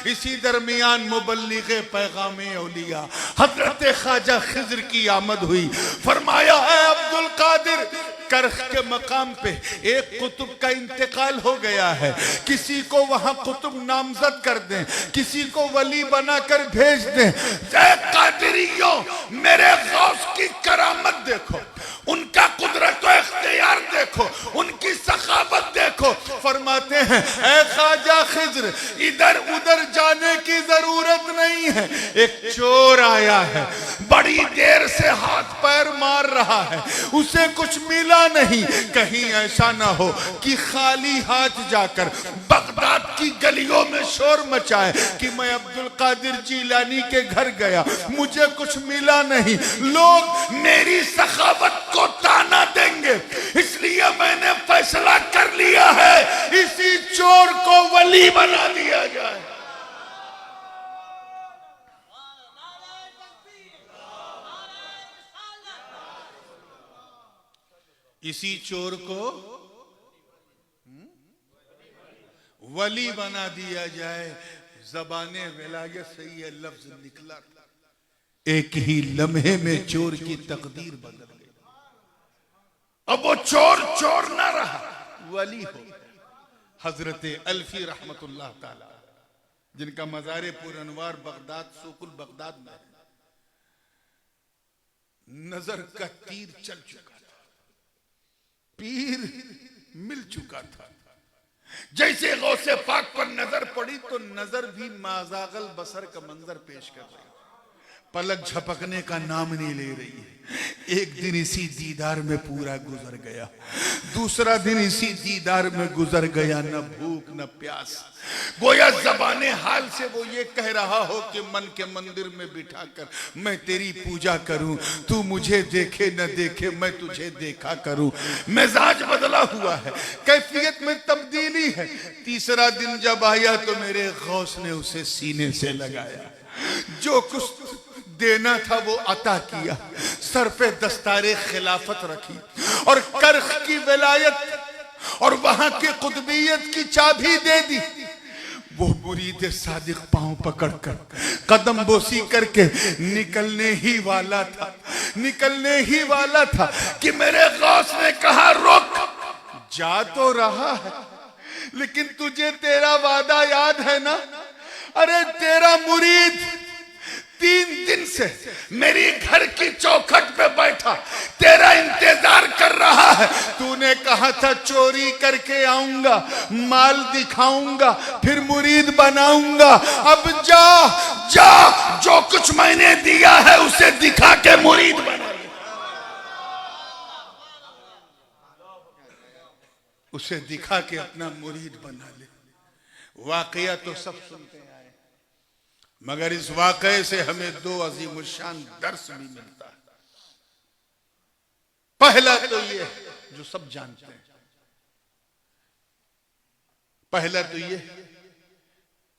इसी दरमियान मुबल्लिगे पैगामे औलिया हजरत ख्वाजा खिज्र की आमद हुई। फरमाया है अब्दुल कादिर, करख के मकाम पे एक कुतुब का इंतकाल हो गया है, किसी को वहां कुतुब नामजद कर दें, किसी को वली बनाकर भेज दें। कादिरियों मेरे गौस की करामत देखो, उनका कुदरत व इख्तियार देखो, उनकी सखावत देखो। फरमाते हैं ऐ ख्वाजा खिज्र इधर उधर जाने की जरूरत नहीं है, एक चोर आया है, बड़ी देर से हाथ पैर मार रहा है, उसे कुछ मिला नहीं, कहीं ऐसा ना हो कि खाली हाथ जाकर बगदाद की गलियों में शोर मचाए कि मैं अब्दुल कादिर जीलानी के घर गया, मुझे कुछ मिला नहीं, लोग मेरी सखावत को ताना देंगे, इसलिए मैंने फैसला कर लिया है इसी चोर को वली बना दिया जाए। इसी चोर को वली बना दिया जाए। ज़बाने विलायत से ये लफ्ज निकला, एक ही लम्हे में चोर की तकदीर बदल गई। अब वो चोर चोर ना रहा, वली हो। हजरत अल्फी रहमतुल्लाह ताला, जिनका मज़ार पुरअनवार बगदाद सूकुल बगदाद में, नजर का तीर चल चुका था, पीर मिल चुका था। जैसे गौसे पाक पर नजर पड़ी तो नजर भी माजागल बसर का मंजर पेश कर रही, पलक झपकने का नाम नहीं ले रही है। एक दिन इसी दीदार में पूरा गुजर गया, दूसरा दिन इसी दीदार में गुजर गया, न भूख न प्यास। गोया ज़बाने हाल से वो ये कह रहा हो कि मन के मंदिर में बिठाकर मैं तेरी पूजा करूं, तू मुझे देखे न देखे मैं तुझे देखा करूं। मिजाज बदला हुआ है, कैफियत में तब्दीली है। तीसरा दिन जब आया तो मेरे गौस ने उसे सीने से लगाया, जो कुछ देना था वो अता किया, सर पे दस्तारे खिलाफत रखी और कर्ख की विलायत और वहां की कुतुबियत की चाबी दे दी। वो मुरीद सादिक पांव पकड़कर कदम बोसी करके निकलने ही वाला था कि मेरे गौस ने कहा रुक, जा तो रहा है लेकिन तुझे तेरा वादा याद है ना? अरे तेरा मुरीद 3 दिन से मेरी घर की चौखट पे बैठा तेरा इंतजार कर रहा है। तूने कहा था चोरी करके आऊंगा, माल दिखाऊंगा, फिर मुरीद बनाऊंगा। अब जा जा, जो कुछ मैंने दिया है उसे दिखा के मुरीद बना, उसे दिखा के अपना मुरीद बना ले। वाकया तो सब सुनते हैं, मगर इस वाक़े से हमें 2 अजीमुशान दर्स भी मिलता है। पहला तो ये जो सब जानते हैं, पहला तो ये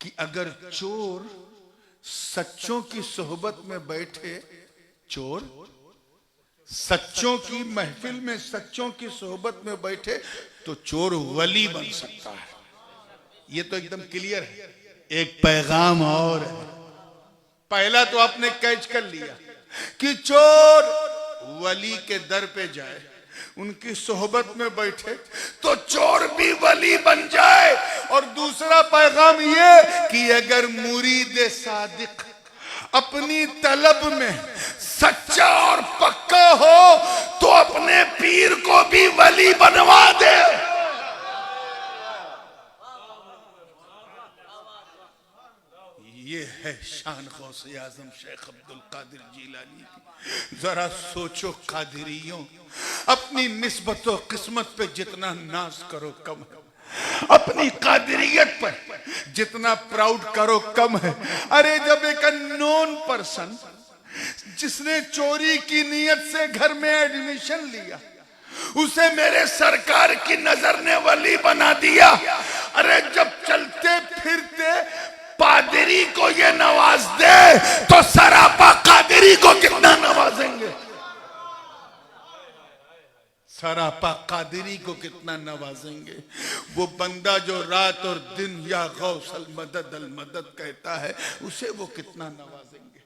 कि अगर चोर सच्चों की सोहबत में बैठे, चोर सच्चों की महफिल में सच्चों की सोहबत में बैठे तो चोर वली बन सकता है। ये तो एकदम क्लियर है। एक पैगाम और है, पहला तो आपने कैच कर लिया कि चोर वली के दर पे जाए, उनकी सोहबत में बैठे तो चोर भी वली बन जाए। और दूसरा पैगाम ये कि अगर मुरीद सादिक अपनी तलब में सच्चा और पक्का हो तो अपने पीर को भी वली बनवा दे। ये है शान गौसे आजम शेख अब्दुल कादिर जीलानी की। जरा सोचो कादिरियों, अपनी निस्बत और किस्मत पे जितना नाज करो कम है, अपनी कादिरियत पर जितना प्राउड करो कम है। अरे जब एक अननोन पर्सन जिसने चोरी की नीयत से घर में एडमिशन लिया, उसे मेरे सरकार की नजर ने वली बना दिया। अरे जब चलते फिरते पादरी को ये नवाज दे तो सरापा कादरी को कितना नवाजेंगे, सरापा कादरी को कितना नवाजेंगे। वो बंदा जो रात और दिन या गौस अल मदद कहता है, उसे वो कितना नवाजेंगे।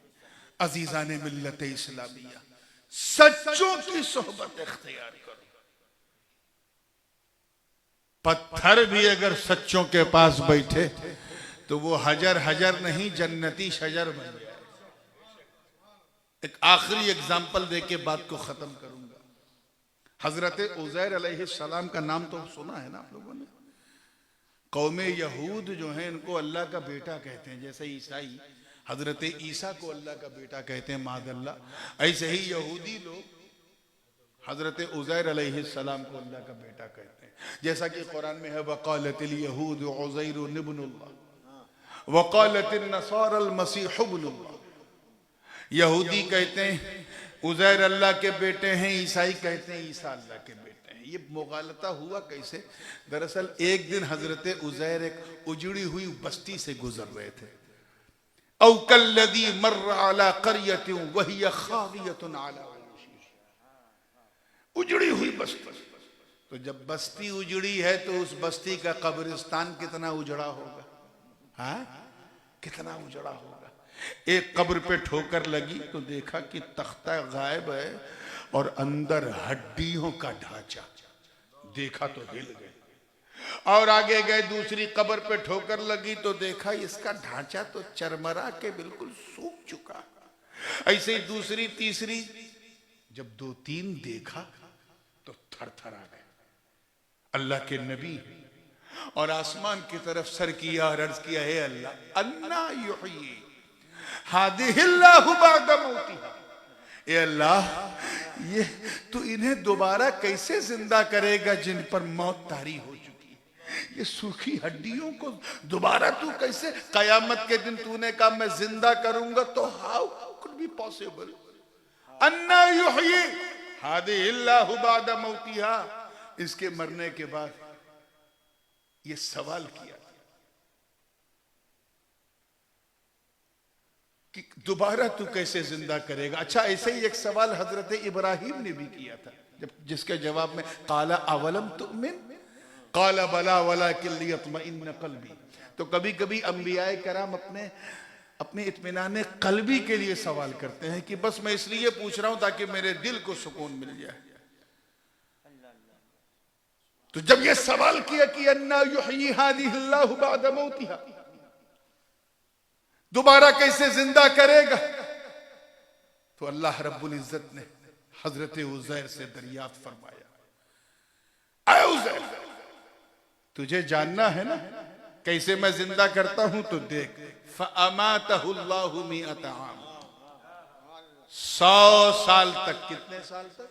अजीजाने मिल्लत इस्लामिया, सच्चों की सोहबत इख्तियार करो। पत्थर भी अगर सच्चों के पास बैठे तो वो हजर नहीं जन्नती शजर बन जाए। एक आखिरी एग्जाम्पल देके बात को खत्म करूंगा। हजरत उज़ैर अलैहिस्सलाम का नाम तो सुना है ना आप लोगों ने। कौमे यहूद जो है इनको अल्लाह का बेटा कहते हैं, जैसे ईसाई हजरत ईसा को अल्लाह का बेटा कहते हैं मादल्ला, ऐसे ही यहूदी लोग हजरत उज़ैर अलैहिस्सलाम को अल्लाह का बेटा कहते हैं, जैसा कि कुरान में है वक़ालतिल यहूद उज़ैर इब्नुल्लाह वक़ालतिन नसारा अल मसीह इब्नुल्लाह। यहूदी कहते हैं उज़ैर अल्लाह के बेटे हैं, ईसाई कहते हैं ईसा अल्लाह के बेटे हैं। ये मुगालता हुआ कैसे? दरअसल एक दिन हजरत उज़ैर एक उजड़ी हुई बस्ती से गुजर रहे थे। औ कल्लज़ी मर्र अला क़रयतिन वहिय ख़ावियतुन अला उरूशिहा, उजड़ी हुई बस्ती। तो जब बस्ती उजड़ी है तो उस बस्ती का कब्रिस्तान कितना उजड़ा होगा? हाँ, कितना उजड़ा होगा। एक कब्र पे ठोकर लगी तो देखा कि तख्ता गायब है और अंदर हड्डियों का ढांचा, देखा तो हिल गए। और आगे गए, दूसरी कब्र पे ठोकर लगी तो देखा इसका ढांचा तो चरमरा के बिल्कुल सूख चुका। ऐसे ही दूसरी तीसरी, जब दो तीन देखा तो थर थर आ गए। अल्लाह के नबी और आसमान की तरफ सर किया और अर्ज किया, हे अल्लाह अन्ना युहयी हादिहिल्लाहु बअद मौतिहा, ए अल्लाह ये तू इन्हें दोबारा कैसे जिंदा करेगा जिन पर मौत तारी हो चुकी है। ये सूखी हड्डियों को दोबारा तू कैसे, कयामत के दिन तूने कहा मैं जिंदा करूंगा, तो हाउ कुड बी पॉसिबल? अन्ना युहयी हादिहिल्लाहु बअद मौतिहा, इसके मरने के बाद ये सवाल किया कि दोबारा तू कैसे जिंदा करेगा। अच्छा, ऐसे ही एक सवाल हजरत इब्राहिम ने भी किया था, जब जिसके जवाब में काला अवलम तुमिन काला बला वलाकिन लियत्मइन्न कल्बी। तो कभी कभी अंबियाए कराम अपने इत्मीनान कल्बी के लिए सवाल करते हैं कि बस मैं इसलिए पूछ रहा हूं ताकि मेरे दिल को सुकून मिल जाए। तो जब ये सवाल किया कि अन्ना युहयी हादिहिल्लाहु बअद मौतिहा, दोबारा कैसे जिंदा करेगा, तो अल्लाह रब्बुल इज्जत ने हजरत उज़ैर से दरियाफ्त फरमाया, ऐ उज़ैर तुझे जानना है ना कैसे मैं जिंदा करता हूं? तो देख, फ़अमातहुल्लाहु मिअत आम, 100 साल तक। कितने साल तक?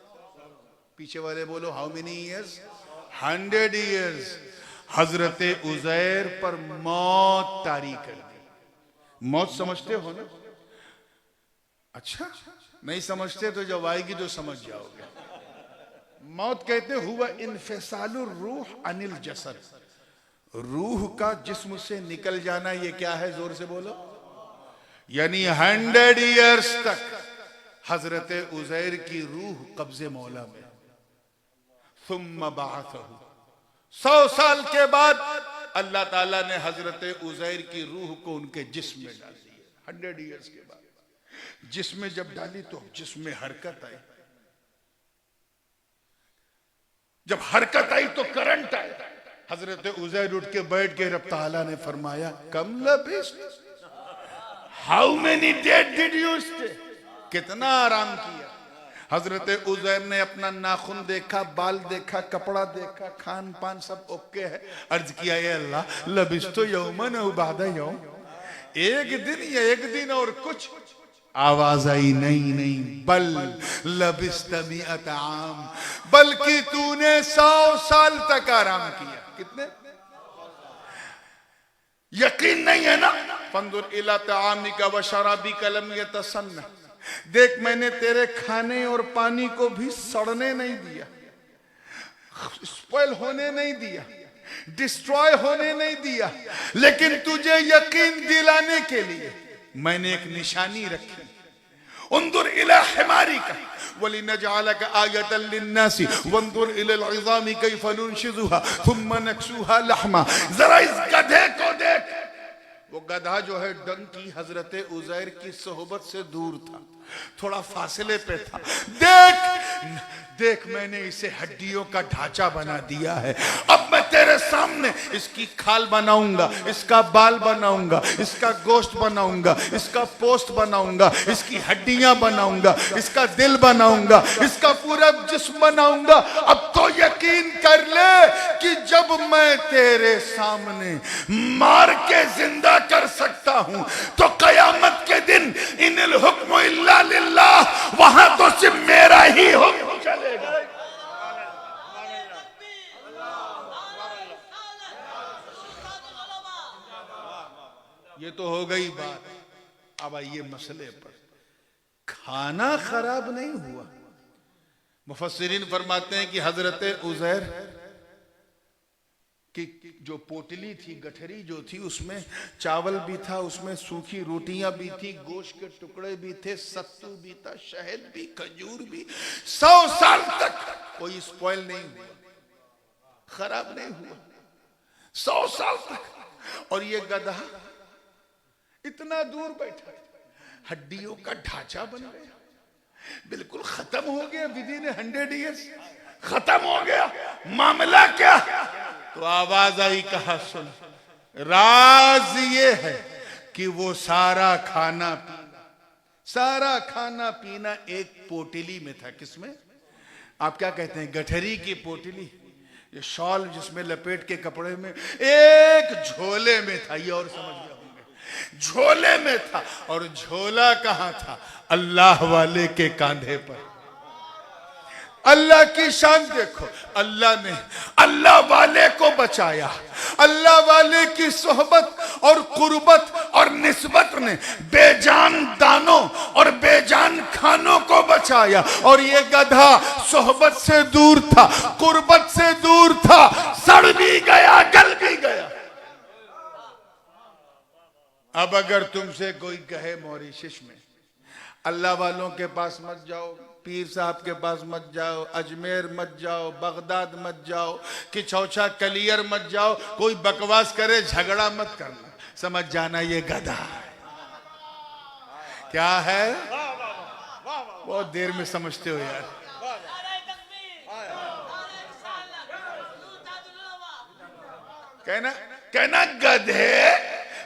पीछे वाले बोलो हाउ मेनी ईयर्स? 100 ईयर्स हजरत उज़ैर पर मौत तारी कर दी। मौत समझते हो ना? अच्छा, नहीं समझते तो जब आएगी तो समझ जाओगे। मौत कहते हुआ इन्फिसालुर रूह अनिल जसद, रूह का जिस्म से निकल जाना। ये क्या है? जोर से बोलो। यानी 100 ईयर्स तक हजरत उज़ैर की रूह कब्जे मौला में। सुम्मा बअसहु, 100 साल के बाद अल्लाह ताला ने हजरत उज़ैर की रूह को उनके जिस्म में डाल दिया। 100 ईयर्स के बाद जिस्म में जब डाली तो जिस्म में हरकत आई। जब हरकत आई तो करंट आया। हजरत उज़ैर उठ के बैठ गए। रब ताला ने फरमाया कम लबिस्ट, how many days did you stay, कितना आराम किया। हजरत उज़ैर ने अपना नाखून देखा, बाल देखा, कपड़ा देखा, खान पान सब ओके है। अर्ज किया ये अल्लाह लबिस्तो यौमन औ बादा यौम, एक दिन या एक दिन और कुछ। आवाज आई नहीं बल लबिस्त मिअत आम, बल्कि तूने 100 साल तक आराम किया। कितने? यकीन नहीं है ना? फंजुर इला तआमिका व शराबिका लम यतसन्ना, देख मैंने तेरे खाने और पानी को भी सड़ने नहीं दिया, स्पॉइल होने नहीं दिया, डिस्ट्रॉय होने नहीं दिया, लेकिन तुझे यकीन दिलाने के लिए मैंने एक निशानी रखी। उन्जुर इला हिमारिका वलिनजअलका आयतन लिन्नासी वन्जुर इलल इज़ामी कैफ़ नुनशिज़ुहा थुम्मा नक्सुहा लहमा। जरा इस गधे को देख। वो गधा जो है डंकी हजरत उज़ैर की सोहबत से दूर था, थोड़ा फासले पे था। देख मैंने इसे हड्डियों का ढांचा बना दिया है। अब मैं तेरे सामने इसकी खाल बनाऊंगा, इसका बाल बनाऊंगा, इसका गोश्त बनाऊंगा, इसका पोस्ट बनाऊंगा, इसकी हड्डियां बनाऊंगा, इसका दिल बनाऊंगा, इसका पूरा जिस्म बनाऊंगा। अब तो यकीन कर ले कि जब मैं तेरे सामने मार के जिंदा कर सकता हूं तो कयामत के दिन इनिल हुक्मु इल्ला लिल्लाह, वहां तो सिर्फ मेरा ही हुक्म चलेगा। तो हो गई बात। अब आइए मसले पर, खाना खराब नहीं हुआ। मुफस्सिरीन फरमाते हैं कि हजरत उज़ैर की जो पोटली थी, गठरी जो थी, उसमें चावल भी था, उसमें सूखी रोटियां भी थी, गोश्त के टुकड़े भी थे, सत्तू भी था, शहद भी, खजूर भी। 100 साल तक कोई स्पॉइल नहीं हुआ, खराब नहीं हुआ, 100 साल तक। और ये गधा इतना दूर बैठा, हड्डियों का ढांचा बन गया, बिल्कुल खत्म हो गया। विदिन 100 ईयर्स खत्म हो गया। मामला क्या? तो आवाज आई, कहा सुन, राज ये है कि वो सारा खाना पीना एक पोटली में था। किसमें? आप क्या कहते हैं, गठरी की पोटली, ये शॉल जिसमें लपेट के कपड़े में, एक झोले में था। ये और समझ गया होंगे, झोले में था। और झोला कहां था? अल्लाह वाले के कांधे पर। अल्लाह की शान देखो, अल्लाह ने अल्लाह वाले को बचाया। अल्लाह वाले की सोहबत और कुर्बत और निस्बत ने बेजान दानों और बेजान खानों को बचाया। और ये गधा सोहबत से दूर था, कुर्बत से दूर था, सड़ भी गया, गल भी गया। अब अगर तुमसे कोई कहे मॉरिशस में अल्लाह वालों के पास मत जाओ, पीर साहब के पास मत जाओ, अजमेर मत जाओ, बगदाद मत जाओ, कि चौचा कलियर मत जाओ, कोई बकवास करे झगड़ा मत करना, समझ जाना ये गधा है। क्या है? बहुत देर में समझते हो यार। कहना गधे,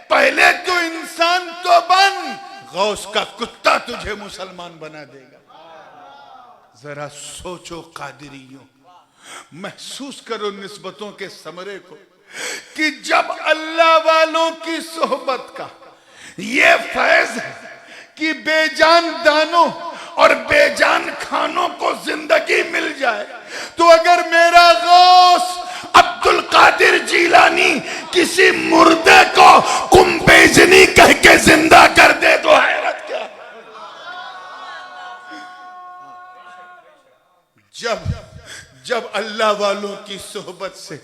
पहले तू इंसान तो बन, गौस का कुत्ता तुझे मुसलमान बना देगा। जरा सोचो कादिरियों, महसूस करो निस्बतों के समरे को, कि जब अल्लाह वालों की सोहबत का ये फैज है कि बेजान दानों और बेजान खानों को जिंदगी मिल जाए, तो अगर मेरा गौस अब्दुल कादिर जीलानी किसी मुर्दे को कुंभेजनी कह के जिंदा कर दे तो हैरत क्या। जब अल्लाह वालों की सोहबत से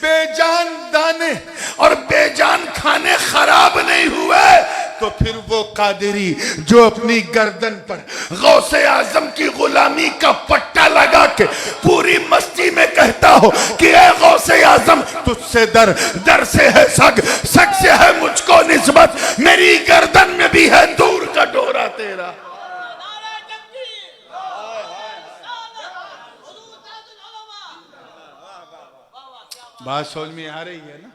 बेजान दाने और बेजान खाने खराब नहीं हुए, तो फिर वो कादिरी जो अपनी गर्दन पर गौसे आजम की गुलामी का पट्टा लगा के पूरी मस्ती में कहता हो कि ए गौसे आजम, तुझसे दर से है सग से है मुझको निस्बत, मेरी गर्दन में भी है दूर का डोरा तेरा। बात समझ में आ रही है ना?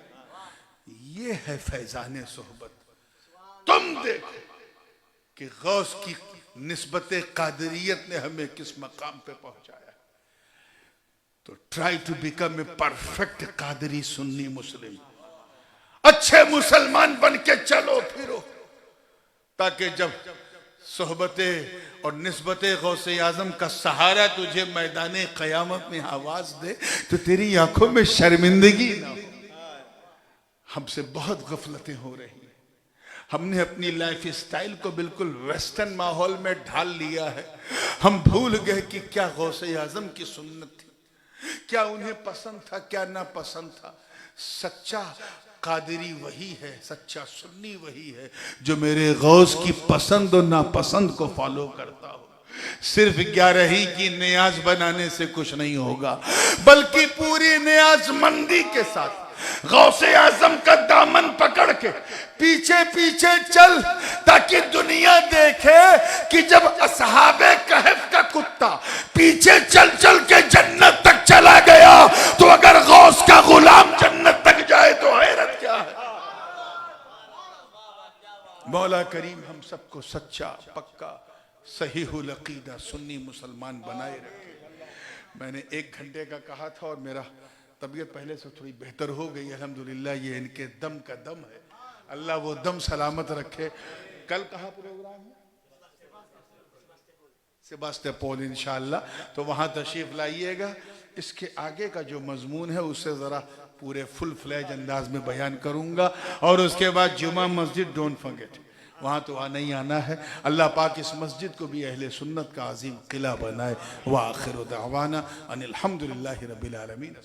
ये है फैजाने सोहबत। तुम देखो कि गौस की निस्बत कादरियत ने हमें किस मकाम पे पहुंचाया। तो try to become a perfect कादरी सुन्नी मुस्लिम, अच्छे मुसलमान बन के चलो फिरो, ताकि जब सोहबते और निस्बते गौसे आजम का सहारा तुझे मैदाने कयामत में आवाज दे, तो तेरी आंखों में शर्मिंदगी ना हो। हमसे बहुत गफलतें हो रही हैं, हमने अपनी लाइफ स्टाइल को बिल्कुल वेस्टर्न माहौल में ढाल लिया है। हम भूल गए कि क्या गौसे आजम की सुन्नत थी, क्या उन्हें पसंद था, क्या ना पसंद था। सच्चा कादिरी वही है, सच्चा सुन्नी वही है जो मेरे गौस की पसंद और नापसंद को फॉलो करता हो। सिर्फ 11 की नियाज बनाने से कुछ नहीं होगा, बल्कि पूरी नियाजमंदी के साथ गौसे आजम का दामन पकड़ के पीछे पीछे चल, ताकि दुनिया देखे कि जब असहाबे कहफ का कुत्ता पीछे चल चल के जन्नत तक चला गया, तो अगर गौस का गुलाम जन्नत तक जाए तो हैरत क्या है। मौला करीम हम सबको सच्चा पक्का सहीहुल अकीदा सुन्नी मुसलमान बनाए रखे। मैंने 1 घंटे का कहा था और मेरा तबीयत पहले से थोड़ी बेहतर हो गई अल्हम्दुलिल्लाह। ये इनके दम का दम है, अल्लाह वो दम सलामत रखे। कल कहाँ प्रोग्राम है? सेबास्टोपोल इंशाअल्लाह, तो वहाँ तशरीफ लाइएगा। इसके आगे का जो मजमून है उससे ज़रा पूरे फुल फ्लैज अंदाज में बयान करूंगा। और उसके बाद जुमा मस्जिद, डोंट फॉरगेट, वहाँ तो नहीं आना है। अल्लाह पाक इस मस्जिद को भी अहले सुन्नत का अजीम किला बनाए। व आखिर दावाना अनिल हम्दुलिल्लाहि रब्बिल आलमीन।